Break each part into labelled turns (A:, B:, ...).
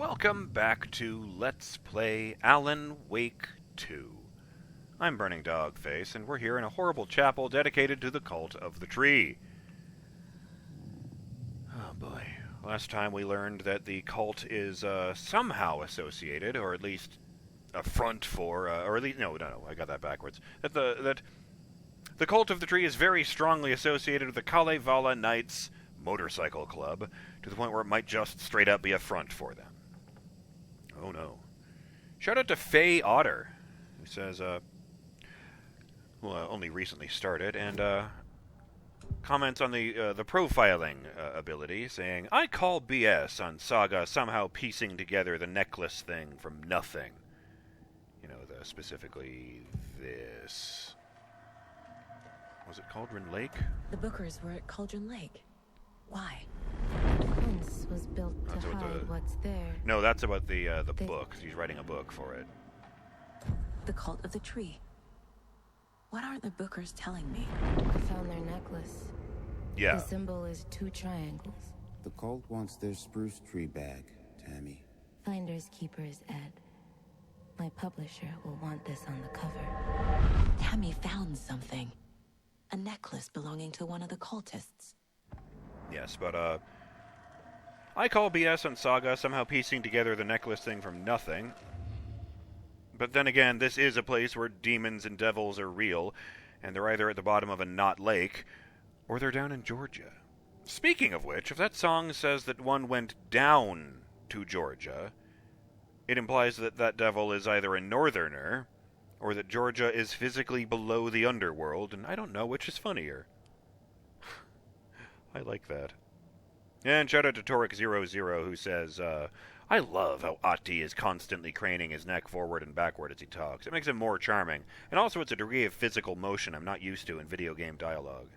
A: Welcome back to Let's Play Alan Wake 2. I'm BurningDogFace, and we're here in a horrible chapel dedicated to the cult of the tree. Oh boy. Last time we learned that the cult is somehow associated, or at least a front for, or at least, no, I got that backwards. That the cult of the tree is very strongly associated with the Kalevala Knights Motorcycle Club, to the point where it might just straight up be a front for them. Oh no. Shout out to Faye Otter, who says, only recently started, and comments on the profiling ability, saying, I call BS on Saga somehow piecing together the necklace thing from nothing. You know, specifically this. Was it Cauldron Lake?
B: The Bookers were at Cauldron Lake. Why?
C: The fence was built to hide what's there.
A: No, that's about the book. He's writing a book for it.
B: The cult of the tree. What are the Bookers telling me?
C: I found their necklace.
A: Yeah.
C: The symbol is 2 triangles.
D: The cult wants their spruce tree bag, Tammy.
C: Finders keepers, Ed. My publisher will want this on the cover.
B: Tammy found something. A necklace belonging to one of the cultists.
A: Yes, but, I call BS on Saga somehow piecing together the necklace thing from nothing. But then again, this is a place where demons and devils are real, and they're either at the bottom of a not lake, or they're down in Georgia. Speaking of which, if that song says that one went down to Georgia, it implies that that devil is either a northerner, or that Georgia is physically below the underworld, and I don't know which is funnier. I like that. And shout out to Toric00, who says, I love how Ati is constantly craning his neck forward and backward as he talks. It makes him more charming. And also it's a degree of physical motion I'm not used to in video game dialogue.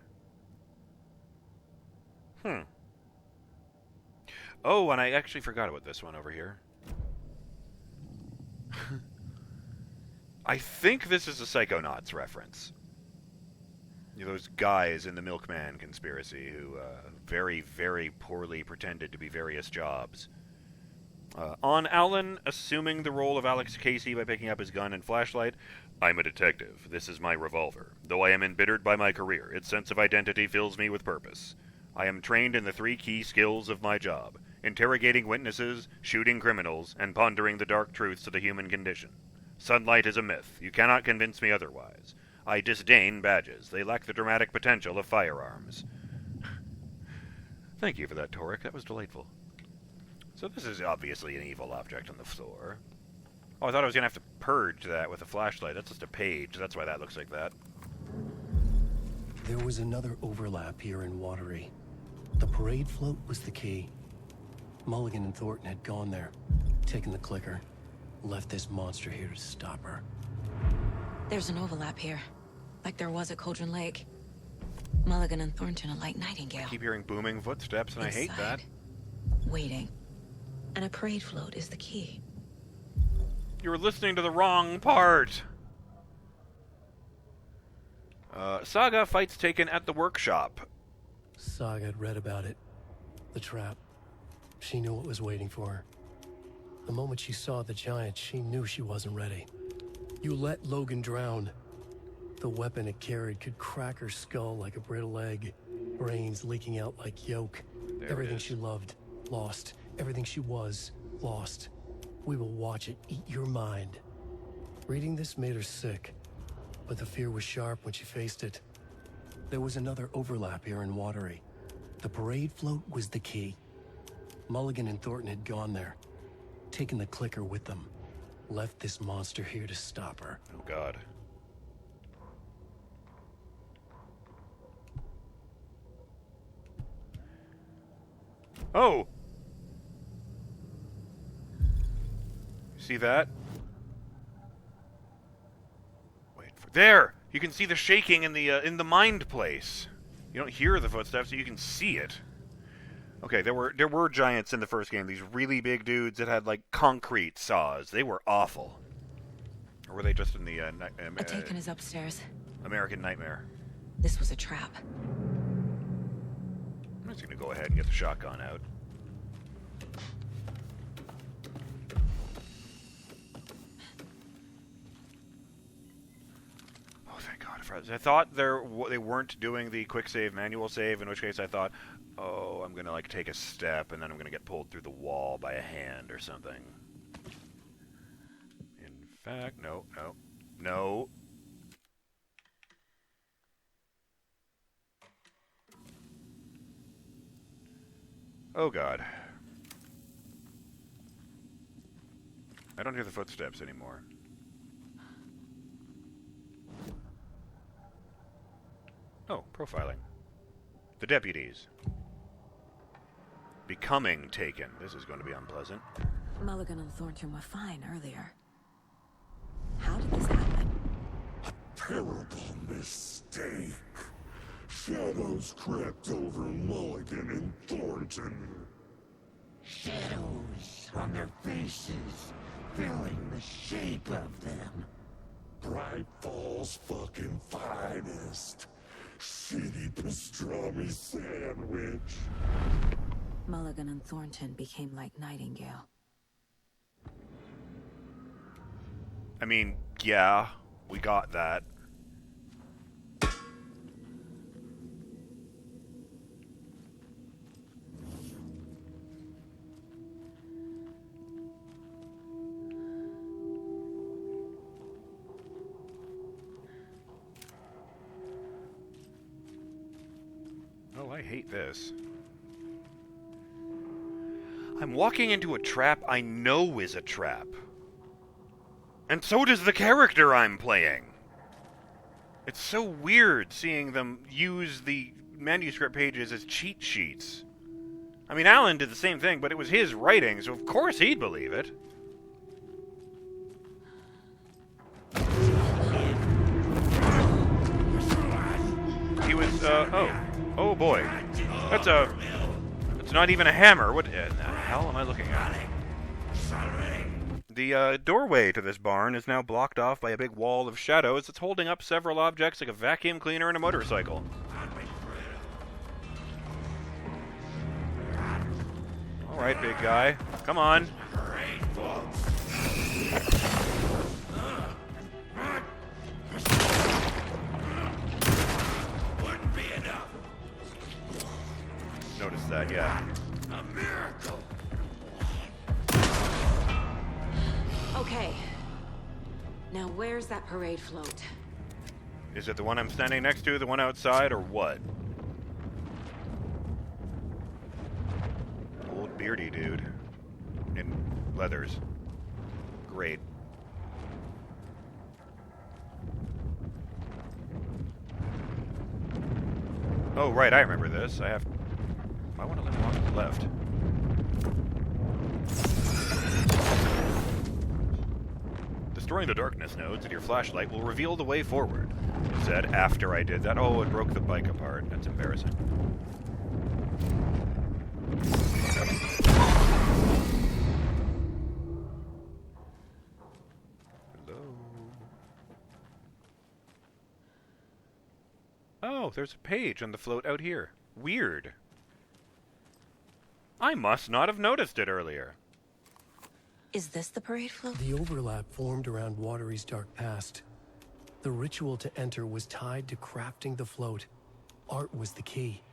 A: Oh, and I actually forgot about this one over here. I think this is a Psychonauts reference. Those guys in the Milkman conspiracy who very, very poorly pretended to be various jobs. On Alan assuming the role of Alex Casey by picking up his gun and flashlight, I'm a detective. This is my revolver. Though I am embittered by my career, its sense of identity fills me with purpose. I am trained in the 3 key skills of my job: interrogating witnesses, shooting criminals, and pondering the dark truths of the human condition. Sunlight is a myth. You cannot convince me otherwise. I disdain badges. They lack the dramatic potential of firearms. Thank you for that, Toric. That was delightful. So this is obviously an evil object on the floor. Oh, I thought I was going to have to purge that with a flashlight. That's just a page. That's why that looks like that.
E: There was another overlap here in Watery. The parade float was the key. Mulligan and Thornton had gone there, taken the clicker, left this monster here to stop her.
B: There's an overlap here. Like there was at Cauldron Lake. Mulligan and Thornton are like Nightingale.
A: I keep hearing booming footsteps, and I hate that.
B: Waiting. And a parade float is the key.
A: You're listening to the wrong part! Saga fights taken at the workshop.
E: Saga had read about it. The trap. She knew what was waiting for her. The moment she saw the giant, she knew she wasn't ready. You let Logan drown. The weapon it carried could crack her skull like a brittle egg. Brains leaking out like yolk. Everything she loved, lost. Everything she was, lost. We will watch it eat your mind. Reading this made her sick, but the fear was sharp when she faced it. There was another overlap here in Watery. The parade float was the key. Mulligan and Thornton had gone there, taken the clicker with them, left this monster here to stop her.
A: Oh, God. Oh! See that? Wait for there. You can see the shaking in the mind place. You don't hear the footsteps, so you can see it. Okay, there were giants in the first game. These really big dudes that had like concrete saws. They were awful. Or were they just in the
B: Taken is upstairs.
A: American Nightmare?
B: This was a trap.
A: I'm just gonna go ahead and get the shotgun out. I thought they weren't doing the quick save, manual save, in which case I thought, oh, I'm going to, like, take a step, and then I'm going to get pulled through the wall by a hand or something. In fact, no. Oh, God. I don't hear the footsteps anymore. Oh, profiling. The deputies. Becoming taken. This is going to be unpleasant.
B: Mulligan and Thornton were fine earlier. How did this happen?
F: Terrible mistake. Shadows crept over Mulligan and Thornton. Shadows on their faces, filling the shape of them. Bright Fall's fucking finest. Shitty pastrami sandwich.
B: Mulligan and Thornton became like Nightingale.
A: I mean, yeah, we got that. Oh, I hate this. I'm walking into a trap I know is a trap. And so does the character I'm playing. It's so weird seeing them use the manuscript pages as cheat sheets. I mean, Alan did the same thing, but it was his writing, so of course he'd believe it. He was, oh boy. That's not even a hammer. What the hell am I looking at? The doorway to this barn is now blocked off by a big wall of shadows that's holding up several objects like a vacuum cleaner and a motorcycle. Alright, big guy. Come on. Notice that, yeah.
F: A miracle.
B: Okay. Now where's that parade float?
A: Is it the one I'm standing next to, the one outside, or what? Old beardy dude. In leathers. Great. Oh, right, I remember this. I want to let him walk to the left. Destroying the darkness nodes with your flashlight will reveal the way forward. It said after I did that. Oh, it broke the bike apart. That's embarrassing. Hello. Oh, there's a page on the float out here. Weird. I must not have noticed it earlier.
B: Is this the parade float?
E: The overlap formed around Watery's dark past. The ritual to enter was tied to crafting the float. Art was the key.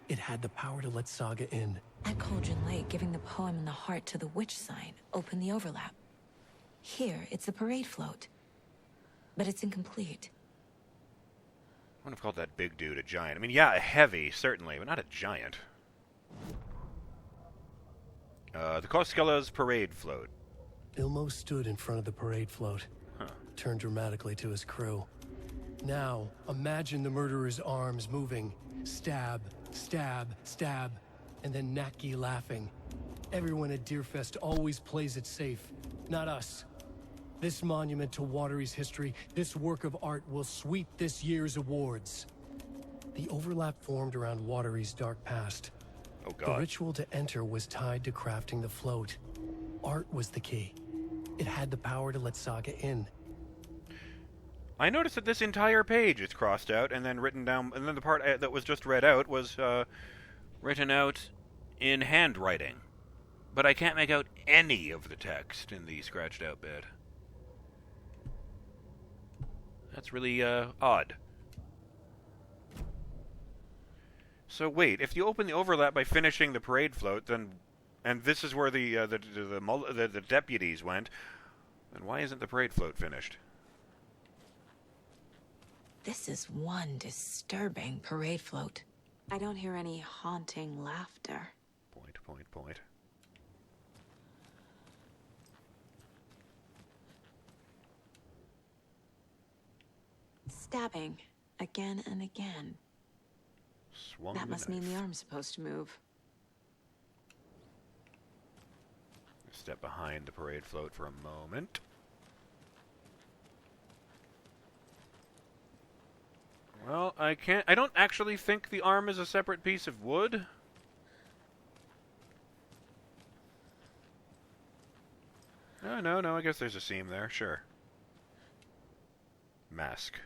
E: It had the power to let Saga in.
B: At Cauldron Lake, giving the poem and the heart to the witch sign opened the overlap. Here, it's the parade float. But it's incomplete.
A: I wouldn't have called that big dude a giant. I mean, yeah, a heavy, certainly, but not a giant. The Koskela's parade float.
E: Ilmo stood in front of the parade float, turned dramatically to his crew. Now, imagine the murderer's arms moving. Stab, stab, stab, and then Naki laughing. Everyone at Deerfest always plays it safe, not us. This monument to Watery's history, this work of art will sweep this year's awards. The overlap formed around Watery's dark past.
A: Oh, God.
E: The ritual to enter was tied to crafting the float. Art was the key. It had the power to let Saga in.
A: I noticed that this entire page is crossed out and then written down, and then the part that was just read out was written out in handwriting. But I can't make out any of the text in the scratched out bit. That's really odd. So wait, if you open the overlap by finishing the parade float, then, and this is where the deputies went, then why isn't the parade float finished?
B: This is one disturbing parade float. I don't hear any haunting laughter.
A: Point.
B: Stabbing again and again.
A: Swung
B: That
A: the
B: must mean the
A: knife.
B: arm's supposed to move.
A: Step behind the parade float for a moment. Well, I don't actually think the arm is a separate piece of wood. No, I guess there's a seam there, sure. Mask.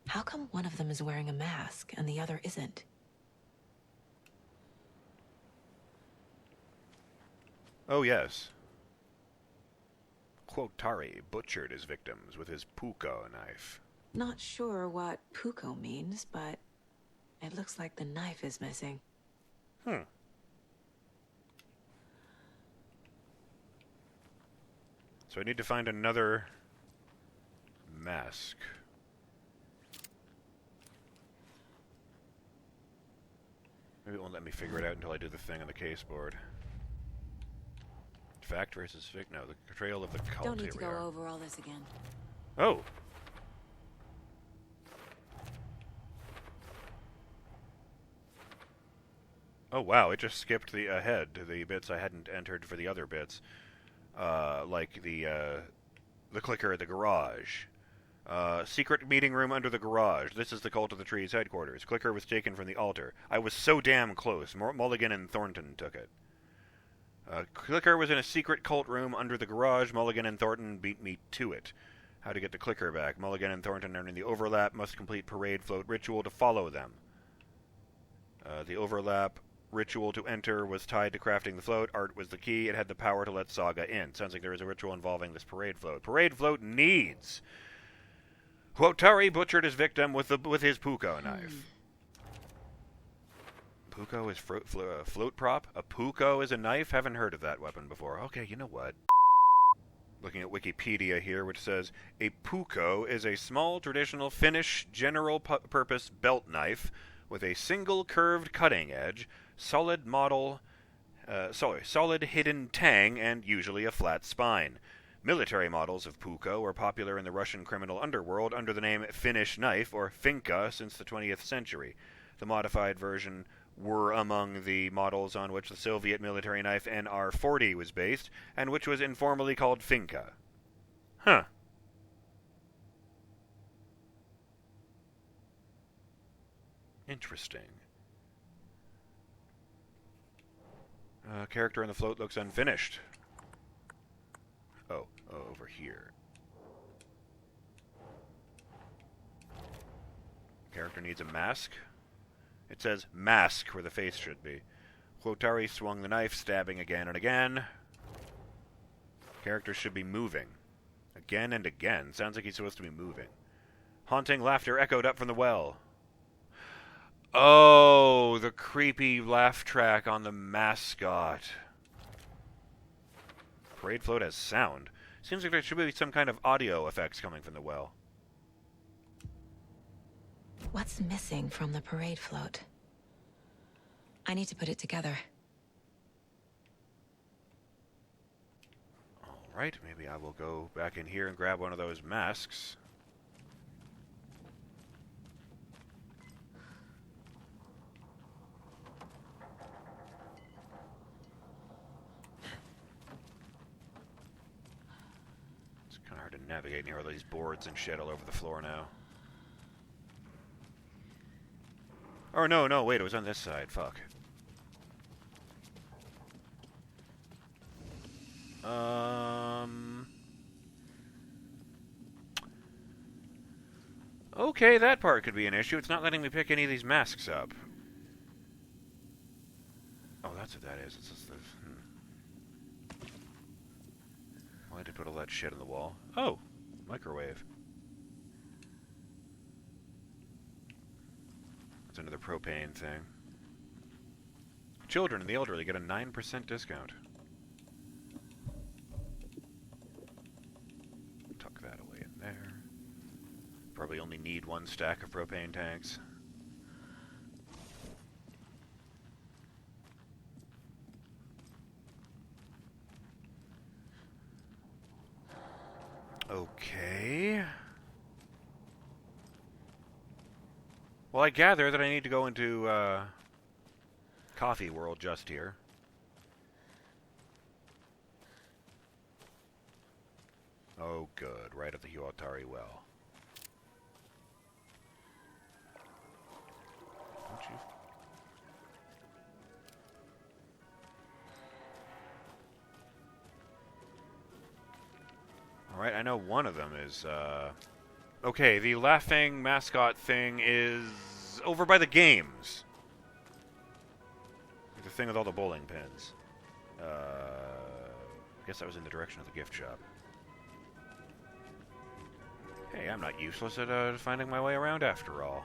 B: How come one of them is wearing a mask and the other isn't?
A: Oh, yes. Quotari butchered his victims with his puko knife.
B: Not sure what puko means, but it looks like the knife is missing.
A: So I need to find another mask. Maybe it won't let me figure it out until I do the thing on the case board. Fact versus fic. No, the trail of the cult.
B: Don't need
A: Here
B: to
A: we
B: go
A: are.
B: over all this again.
A: Oh! Oh wow, it just skipped the ahead to the bits I hadn't entered for the other bits. Like the clicker at the garage. Secret meeting room under the garage. This is the Cult of the Tree's headquarters. Clicker was taken from the altar. I was so damn close. Mulligan and Thornton took it. Clicker was in a secret cult room under the garage. Mulligan and Thornton beat me to it. How to get the clicker back. Mulligan and Thornton are in the overlap. Must complete parade float ritual to follow them. The overlap ritual to enter was tied to crafting the float. Art was the key. It had the power to let Saga in. Sounds like there is a ritual involving this parade float. Parade float needs... Quotari butchered his victim with his puko knife. Puko is float prop? A puko is a knife? Haven't heard of that weapon before. Okay, you know what? Looking at Wikipedia here, which says, a puko is a small traditional Finnish general-purpose belt knife with a single curved cutting edge, solid hidden tang, and usually a flat spine. Military models of puko were popular in the Russian criminal underworld under the name Finnish knife, or finka, since the 20th century. The modified version were among the models on which the Soviet military knife NR-40 was based, and which was informally called finka. Huh. Interesting. Character in the float looks unfinished. Oh, over here. Character needs a mask. It says mask where the face should be. Quotari swung the knife, stabbing again and again. Character should be moving. Again and again. Sounds like he's supposed to be moving. Haunting laughter echoed up from the well. Oh, the creepy laugh track on the mascot. Parade float has sound. Seems like there should be some kind of audio effects coming from the well.
B: What's missing from the parade float? I need to put it together.
A: Alright, maybe I will go back in here and grab one of those masks. It's kind of hard to navigate near all these boards and shit all over the floor now. Oh, no, wait, it was on this side. Fuck. Okay, that part could be an issue. It's not letting me pick any of these masks up. Oh, that's what that is. It's just this. Why did I put all that shit on the wall? Oh, microwave. That's another propane thing. children and the elderly get a 9% discount. Tuck that away in there. Probably only need 1 stack of propane tanks. Okay. Well, I gather that I need to go into Coffee World just here. Oh, good. Right at the Huatari well. Don't you... Alright, I know one of them is, okay, the laughing mascot thing is over by the games. The thing with all the bowling pins. Guess that was in the direction of the gift shop. Hey, I'm not useless at finding my way around after all.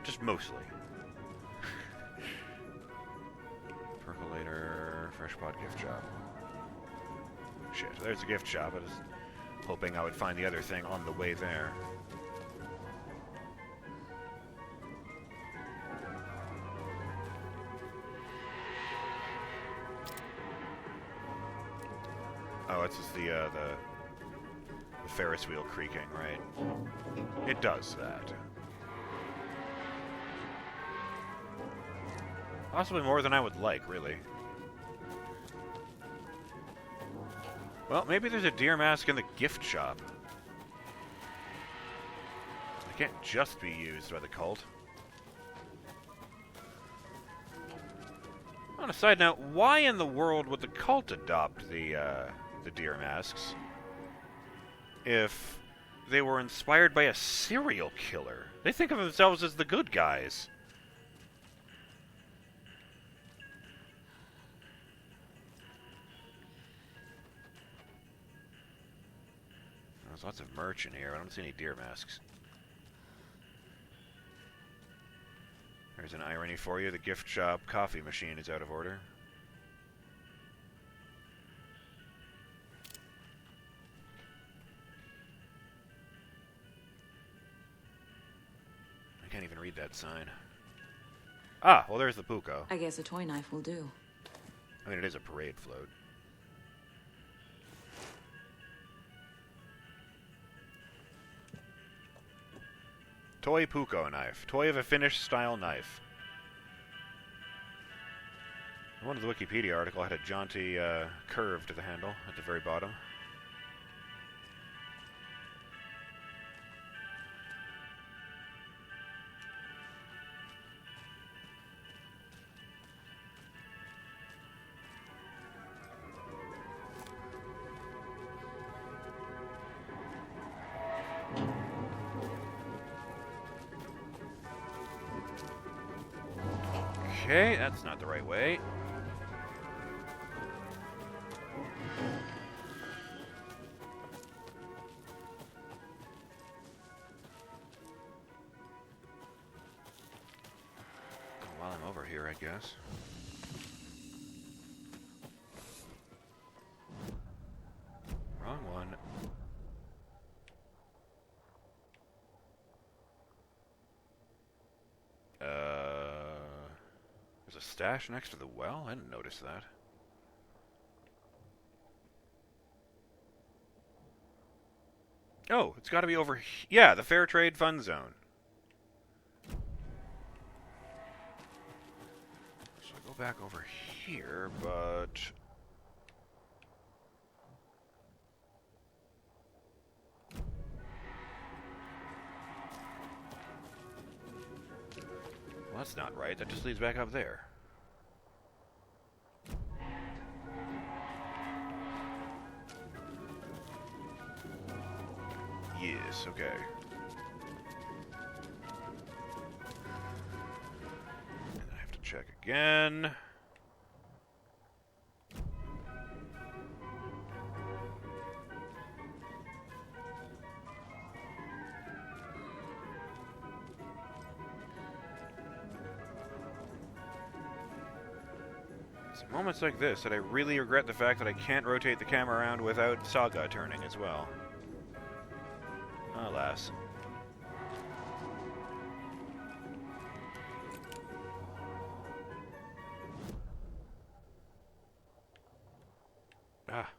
A: Just mostly. Percolator, fresh pot gift shop. Shit, there's the gift shop. I was hoping I would find the other thing on the way there. Oh, it's just the Ferris wheel creaking, right? It does that. Possibly more than I would like, really. Well, maybe there's a deer mask in the gift shop. It can't just be used by the cult. On a side note, why in the world would the cult adopt the deer masks if they were inspired by a serial killer? They think of themselves as the good guys. There's lots of merch in here. I don't see any deer masks. There's an irony for you. The gift shop coffee machine is out of order. I can't even read that sign. Ah, well, there's the Puko.
B: I guess a toy knife will do.
A: I mean, it is a parade float. Toy Puko knife. Toy of a Finnish-style knife. One of the Wikipedia article had a jaunty curve to the handle at the very bottom. Okay, that's not the right way. While I'm over here, I guess. Wrong one. There's a stash next to the well? I didn't notice that. Oh, it's got to be over yeah, the Fair Trade Fund Zone. So I go back over here, but... Well, that's not right. That just leads back up there. Yes, okay. And I have to check again. It's moments like this that I really regret the fact that I can't rotate the camera around without Saga turning as well. Alas. Ah.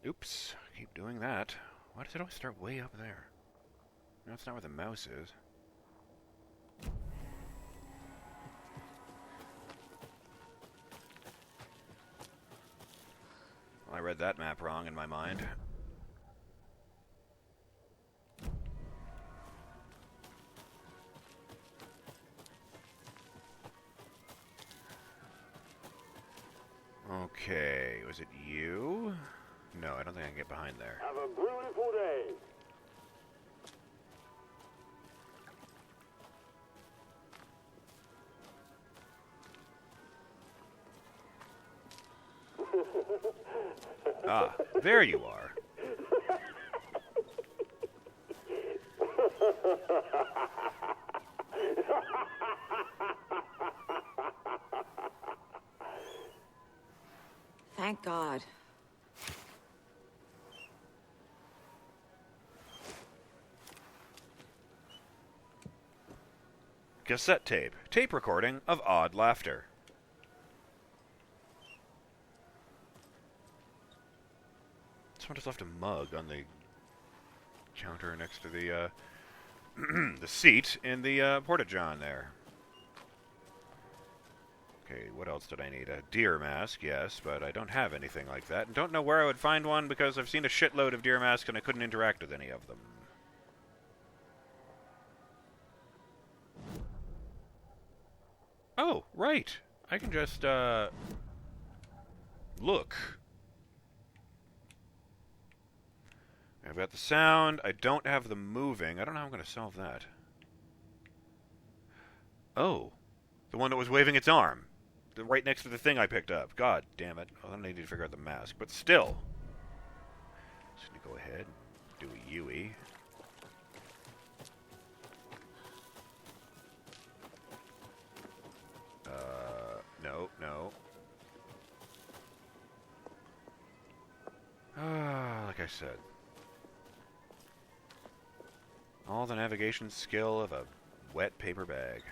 A: Oops, keep doing that. Why does it always start way up there? No, it's not where the mouse is. Well, I read that map wrong in my mind. Okay, was it you? No, I don't think I can get behind there.
G: Have a beautiful day.
A: Ah, there you are.
B: Thank God.
A: Cassette tape. Tape recording of odd laughter. Someone just left a mug on the counter next to the the seat in the porta-john there. Okay, what else did I need? A deer mask, yes, but I don't have anything like that. And don't know where I would find one because I've seen a shitload of deer masks and I couldn't interact with any of them. Oh, right. I can just, look. I've got the sound. I don't have the moving. I don't know how I'm going to solve that. Oh. The one that was waving its arm. Right next to the thing I picked up. God damn it. Well, then I need to figure out the mask. But still. Just going to go ahead. Do a Yui. No, no. Like I said. All the navigation skill of a wet paper bag.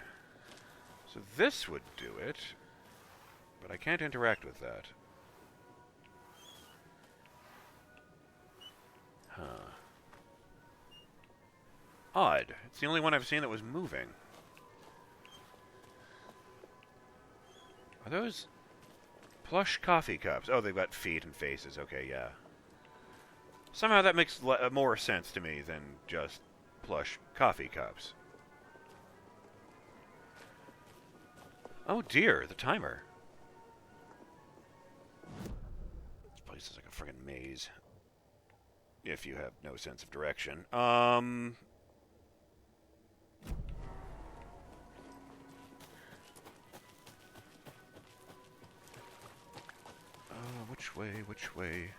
A: So this would do it, but I can't interact with that. Huh. Odd. It's the only one I've seen that was moving. Are those plush coffee cups? Oh, they've got feet and faces. Okay, yeah. Somehow that makes more sense to me than just plush coffee cups. Oh dear, the timer. This place is like a friggin' maze. If you have no sense of direction. Which way, which way?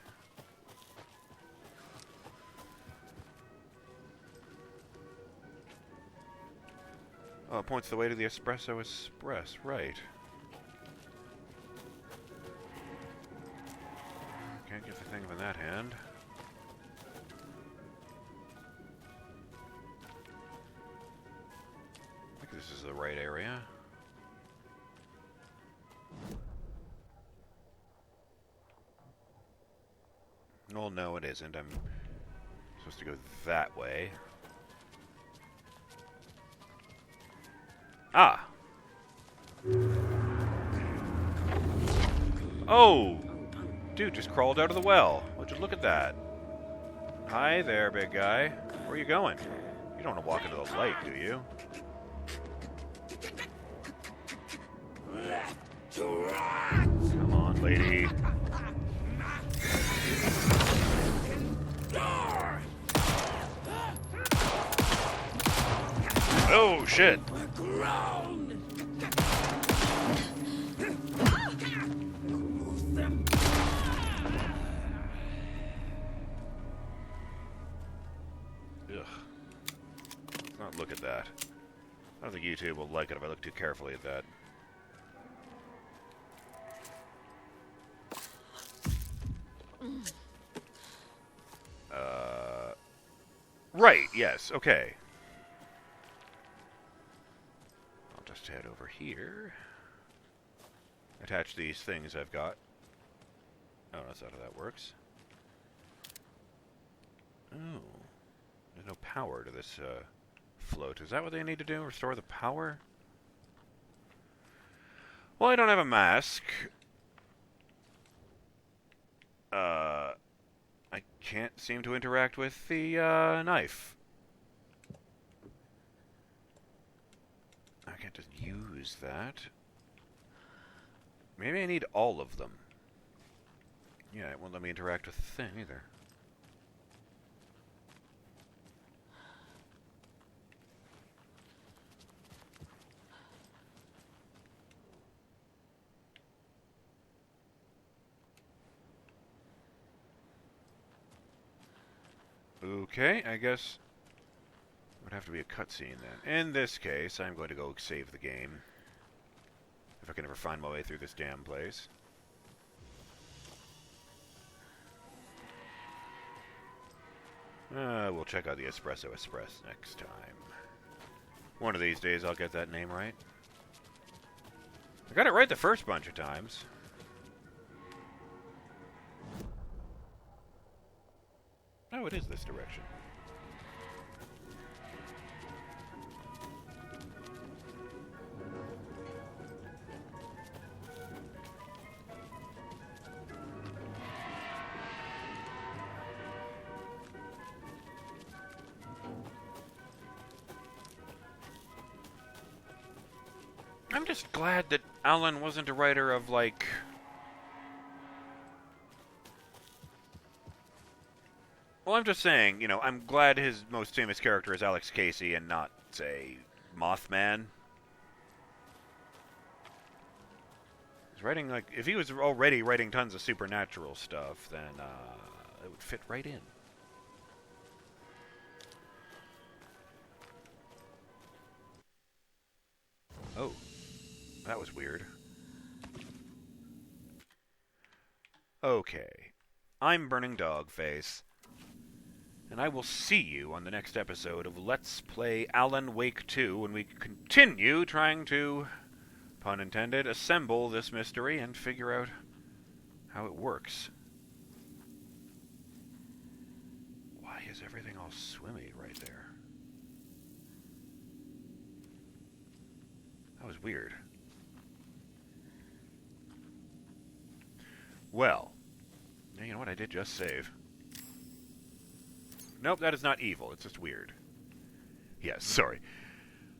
A: Oh, it points the way to the Espresso Express, right. Can't get the thing in that hand. I think this is the right area. Well, no, it isn't. I'm supposed to go that way. Ah! Oh! Dude just crawled out of the well. Would you look at that? Hi there, big guy. Where are you going? You don't want to walk into the light, do you? Come on, lady. Oh, shit. Don't look at that. I don't think YouTube will like it if I look too carefully at that. Right, yes, okay. I'll just head over here. Attach these things I've got. Oh, that's not how that works. Oh. There's no power to this, float. Is that what they need to do? Restore the power? Well, I don't have a mask. I can't seem to interact with the, knife. I can't just use that. Maybe I need all of them. Yeah, it won't let me interact with the thing either. Okay, I guess it would have to be a cutscene then. In this case, I'm going to go save the game. If I can ever find my way through this damn place. We'll check out the Espresso Express next time. One of these days I'll get that name right. I got it right the first bunch of times. Oh, it is this direction. I'm just glad that Alan wasn't a writer of, like... Well, I'm just saying, you know, I'm glad his most famous character is Alex Casey and not, say, Mothman. He's writing, like, if he was already writing tons of supernatural stuff, then, it would fit right in. Oh. That was weird. Okay. I'm BurningDogFace. And I will see you on the next episode of Let's Play Alan Wake 2 when we continue trying to, pun intended, assemble this mystery and figure out how it works. Why is everything all swimmy right there? That was weird. Well, you know what? I did just save. Nope, that is not evil. It's just weird. Yes, sorry.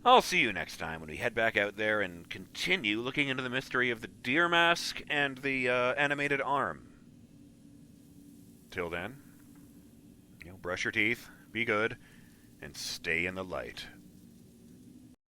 A: I'll see you next time when we head back out there and continue looking into the mystery of the deer mask and the animated arm. Till then, you know, brush your teeth, be good, and stay in the light.